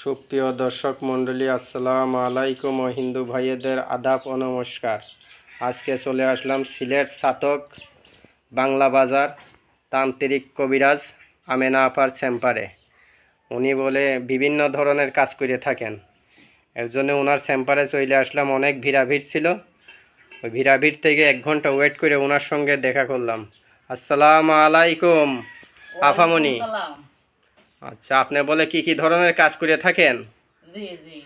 সুপ্রিয় দর্শক মণ্ডলী, আসসালামু আলাইকুম ও হিন্দু ভাইয়েদের আদাব ও নমস্কার। আজকে চলে আসলাম সিলেট ছাতক বাংলা বাজার তান্ত্রিক কবিরাজ আমেনা আপার চেম্বারে। উনি বলে বিভিন্ন ধরনের কাজ করে থাকেন, এর জন্য ওনার চেম্বারে চলে আসলাম। অনেক ভিড়াভিড় ছিল, ওই ভিড়াভিড় থেকে 1 ঘন্টা ওয়েট করে ওনার সঙ্গে দেখা করলাম। আসসালামু আলাইকুম আফামনি। আচ্ছা, আপনি বলে কি ধরনের কাজ করে থাকেন? জি জি।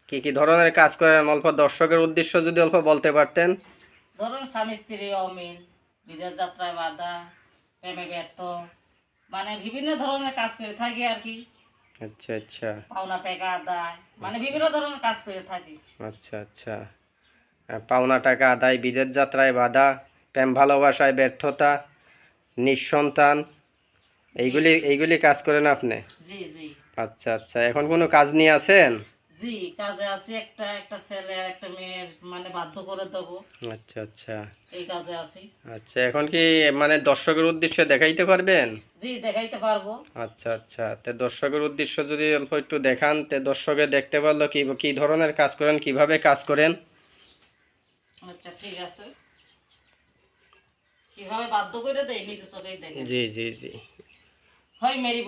কি ধরনের কাজ করেন অল্প দর্শকের উদ্দেশ্য যদি অল্প বলতে পারতেন। ধরুন স্বামী স্ত্রী অমিল, বিদেশ যাত্রায় বাধা, প্রেমে ব্যর্থ, মানে বিভিন্ন ধরনের কাজ করে থাকি আর কি। আচ্ছা আচ্ছা। পাওনা টাকা আদায়, মানে বিভিন্ন ধরনের কাজ করে থাকি। আচ্ছা আচ্ছা। পাওনা টাকা আদায়, বিদেশ যাত্রায় বাধা, প্রেম ভালোবাসায় ব্যর্থতা, নিঃসন্তান, এইগুলি কাজ করেন আপনি? জি জি। আচ্ছা আচ্ছা। এখন কোনো কাজ নিয়ে আছেন? জি, কাজে আছি। একটা ছেলে আর একটা মেয়ের মানে বাধ্য করে দেবো। আচ্ছা আচ্ছা। এই কাজে আছি। আচ্ছা, এখন কি মানে দর্শকের উদ্দেশ্যে দেখাইতে পারবেন? জি, দেখাইতে পারবো। আচ্ছা আচ্ছা। তে দর্শকের উদ্দেশ্য যদি অল্প একটু দেখান, তে দর্শকে দেখতে পারলো কি ধরনের কাজ করেন, কিভাবে কাজ করেন। আচ্ছা ঠিক আছে। কিভাবে বাধ্য করে দেয় নিজে চোখেই দেখেন। জি জি জি। হয় মেরি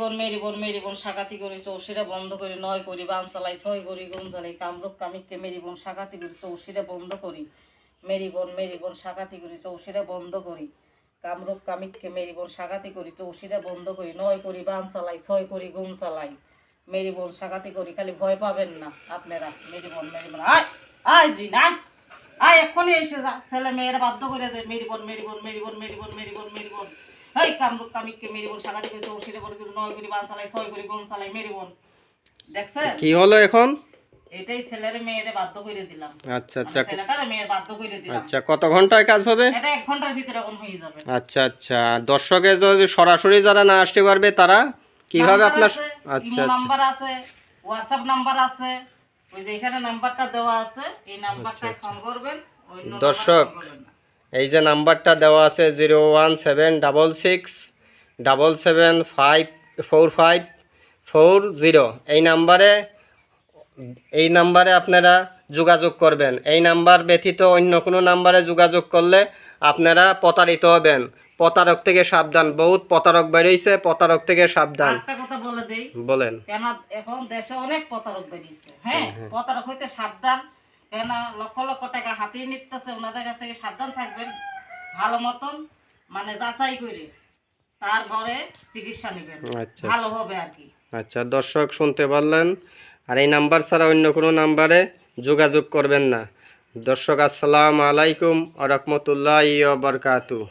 বোন সাকাতি করি চৌশিরা বন্ধ করি, নয় করি বান চালাই, ছয় করি গুম চালাই, কামরূপ কামিককে মেরি বোন সাকাতি করি চৌশিরা বন্ধ করি, মেরি বোন সাকাতি করি চৌশিরা বন্ধ করি, কামরূপ কামিককে মেরি বোন সাকাতি করি চৌশিরা বন্ধ করি, নয় করি বান চালাই, ছয় করি গুম চালাই, মেরি বোন সাকাতি করি। খালি ভয় পাবেন না আপনারা। মেরি বোন আয় আয় জি না আয়, এক্ষুনি এসে যা। ছেলে মেয়েরা বাধ্য করে দেয় মেরি বোন। হেই কামরূপ কামিককে মেরি বোন সাকাতি করি চৌশিরা বন্ধ করি, নয় করি বান চালাই, ছয় করি গুম চালাই, মেরি বোন। দেখছেন কি হলো এখন? এটাই ছেলেরে মেয়েরে বাধ্য করে দিলাম। আচ্ছা আচ্ছা। ছেলেটারে মেয়ের বাধ্য করে দিলাম। আচ্ছা, কত ঘন্টায় কাজ হবে? এটা 1 ঘন্টার ভিতরে এখন হয়ে যাবে। আচ্ছা আচ্ছা। দর্শকে যদি সরাসরি যারা না আসতে পারবে তারা কিভাবে আপনার? আচ্ছা নাম্বার আছে, হোয়াটসঅ্যাপ নাম্বার আছে, ওই যে এখানে নাম্বারটা দেওয়া আছে, এই নাম্বারটায় ফোন করবেন। দর্শক, এই যে নাম্বারটা দেওয়া আছে 0177767545440, এই নাম্বারে আপনারা যোগাযোগ করবেন। এই নাম্বার ব্যতীত অন্য কোনো নাম্বারে যোগাযোগ করলে আপনারা প্রতারিত হবেন। প্রতারক থেকে সাবধান, বহুত প্রতারক বেরিয়েছে, প্রতারক থেকে সাবধান। একটা কথা বলে দেই, বলেন। কেন এখন দেশে অনেক প্রতারক বেরিয়েছে। হ্যাঁ, প্রতারক হইতে সাবধান। কেন লক্ষ লক্ষ টাকা হাতিয়ে নিতেছে, ওনাদের কাছ থেকে সাবধান থাকবেন। ভালো মতন মানে যাচাই করে তারপরে চিকিৎসা নেবেন, ভালো হবে আর কি। আচ্ছা দর্শক, শুনতে পারলেন। আর এই নাম্বার ছাড়া অন্য কোনো নাম্বারে যোগাযোগ করবেন না। দর্শক, আসসালামু আলাইকুম ওয়া রাহমাতুল্লাহি ওয়া বারাকাতুহু।